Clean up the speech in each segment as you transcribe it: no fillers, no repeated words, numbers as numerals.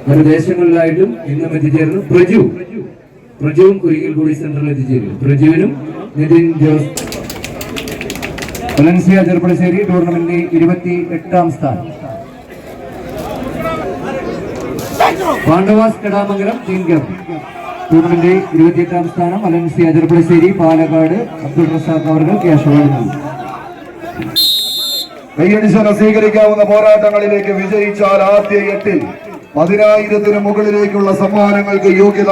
പല ദേശങ്ങളിലായിട്ടും ഇന്നും എത്തിച്ചേർന്നു. പ്രജുവും ഒരിക്കൽ കൂടി സെന്ററിൽ എത്തിച്ചേരും. പ്രജുവിനും നിതിൻ ജോസ്. വലൻസിയ ചെറുപ്പളശ്ശേരി ടൂർണമെന്റിന്റെ 28ാം സ്ഥാനം. Pandavas Kadamangalam team captain tournament 28ാം സ്ഥാനം. വലൻസിയ ചെറുപ്പളശ്ശേരി പാലക്കാട് അബ്ദുൾ റസാഖ് അവർ ക്യാഷ് അവാർഡ് നൽകി. കൈയടിച്ച് സ്വീകരിക്കാവുന്ന പോരാട്ടങ്ങളിലേക്ക് വിജയിച്ചാൽ ആദ്യ 8-ൽ 10,000-ന് മുകളിലേക്കുള്ള സമ്മാനങ്ങൾക്ക് യോഗ്യത.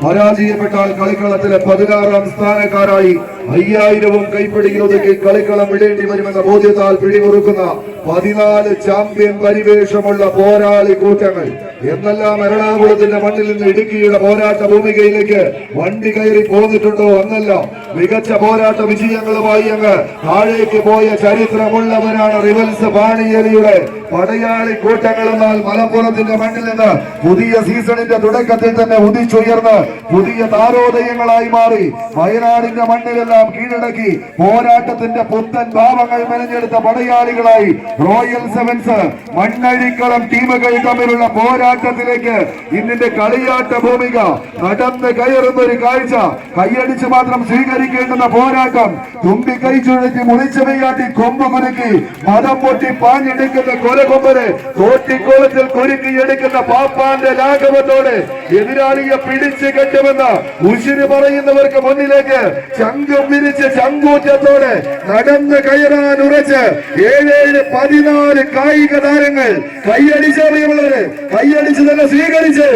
പരാജയപ്പെട്ടാൽ കളിക്കളത്തിലെ 16ാം സ്ഥാനക്കാരായി 5,000-വും കൈപ്പിടിയിൽ ഒതുക്കി കളിക്കളം വിടേണ്ടി വരുമെന്ന ബോധ്യത്താൽ പിടിമുറുക്കുന്ന 14 ചാമ്പ്യൻ പരിവേഷമുള്ള പോരാളി കൂട്ടങ്ങൾ എന്നെല്ലാം എറണാകുളത്തിന്റെ മണ്ണിൽ നിന്ന് ഇടുക്കിയുടെ പോരാട്ട ഭൂമികയിലേക്ക് വണ്ടി കയറി പോന്നിട്ടുണ്ടോ എന്നല്ല, മികച്ച പോരാട്ട വിജയങ്ങളുമായി അങ്ങ് താഴേക്ക് പോയ ചരിത്രമുള്ളവരാണ് റിവൽസ് വാണിയേലിയുടെ പടയാളി കൂട്ടങ്ങൾ. എന്നാൽ മലപ്പുറത്തിന്റെ മണ്ണിൽ നിന്ന് പുതിയ സീസണിന്റെ തുടക്കത്തിൽ തന്നെ ഉദിച്ചുയർന്ന് പുതിയ താരോദയങ്ങളായി മാറി വയനാടിന്റെ മണ്ണിലെല്ലാം കീഴടക്കി പോരാട്ടത്തിന്റെ പുത്തൻ ഭാവങ്ങൾ മെനഞ്ഞെടുത്ത പടയാളികളായി റോയൽ സെവൻസ് മണ്ണഴിക്കളം ടീമുകൾ തമ്മിലുള്ള പോരാട്ടത്തിലേക്ക് ഇന്നിന്റെ കളിയാട്ട ഭൂമിക നടന്ന് കയറുന്ന ഒരു കാഴ്ച. കൈയടിച്ച് മാത്രം സ്വീകരിക്കേണ്ടുന്ന പോരാട്ടം. തുമ്പി കൈ ചുഴറ്റി മുറിച്ചു വെയ്യാട്ടി കൊമ്പ് കുരുക്കി മതം പൊട്ടി പാഞ്ഞെടുക്കുന്ന കൊലകൊമ്പന് തോട്ടിക്കോളത്തിൽ കുരുക്കിയെടുക്കുന്ന പാപ്പാന്റെ ലാഘവത്തോടെ എതിരാളിയെ പിടിച്ച് കെട്ടുമെന്ന ഉശിര് പറയുന്നവർക്ക് മുന്നിലേക്ക് ചങ്കം വിരിച്ച് ചങ്കൂറ്റത്തോടെ നടന്ന് കയറാൻ ഉറച്ച് 7-14 കായിക താരങ്ങൾ കൈയടിച്ചറിയുള്ളവര് കൈയടിച്ച് തന്നെ സ്വീകരിച്ച്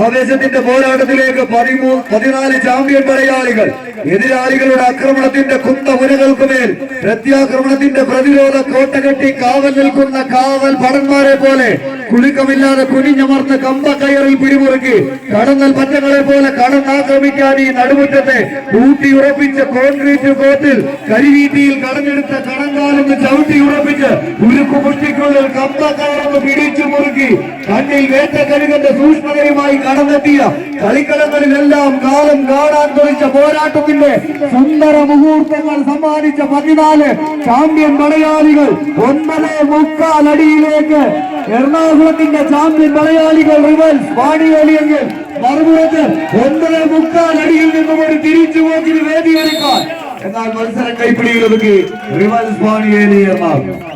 ആവേശത്തിന്റെ പോരാട്ടത്തിലേക്ക് 14 ചാമ്പ്യൻ പടയാളികൾ എതിരാളികളുടെ ആക്രമണത്തിന്റെ കുന്തമുനകൾക്കുമേൽ പ്രത്യാക്രമണത്തിന്റെ പ്രതിരോധ കോട്ട കെട്ടി കാവൽ നിൽക്കുന്ന കാവൽ ഭടന്മാരെ പോലെ കുലുക്കമില്ലാതെ കുനിഞ്ഞമർന്ന് കമ്പ കയറിൽ പിടിമുറുക്കി കടന്നൽ പറ്റങ്ങളെ പോലെ കടന്നാക്രമിക്കാൻ ഈ നടുമുറ്റത്തെ ഊട്ടി ഉറപ്പിച്ച കോൺക്രീറ്റ് കോട്ടിൽ കരിവീട്ടിയിൽ കടഞ്ഞെടുത്ത കടങ്കാലൊന്ന് ചവിട്ടി ഉറപ്പിച്ച് ഉരുക്കു മുട്ടിക്കുള്ളിൽ കമ്പ കയറൊന്ന് പിടിച്ചു മുറുക്കി കണ്ണിൽ വേട്ടക്കരുകന്റെ സൂക്ഷ്മതയുമായി കടന്നെത്തിയ കളിക്കളങ്ങളിലെല്ലാം കാലം കാണാൻ തുറിച്ച പോരാട്ടത്തിന്റെ സുന്ദര മുഹൂർത്തങ്ങൾ സമ്മാനിച്ച 14 ചാമ്പ്യൻ പടയാളികൾ 1.25 അടിയിലേക്ക് എറണാകുളത്തിന്റെ ചാമ്പ്യൻ പടയാളികൾ റിവൽസ് വാണിയേലിയെങ്കിൽ മറുപുറത്ത് 1.25 അടിയിൽ നിന്നും ഒരു തിരിച്ചുപോക്കിന് വേദിയെടുക്കാൻ എന്നാൽ മത്സരം കൈപ്പിടിയിൽ ഒതുക്കി റിവൽസ് വാണിയേലി എറണാകുളം.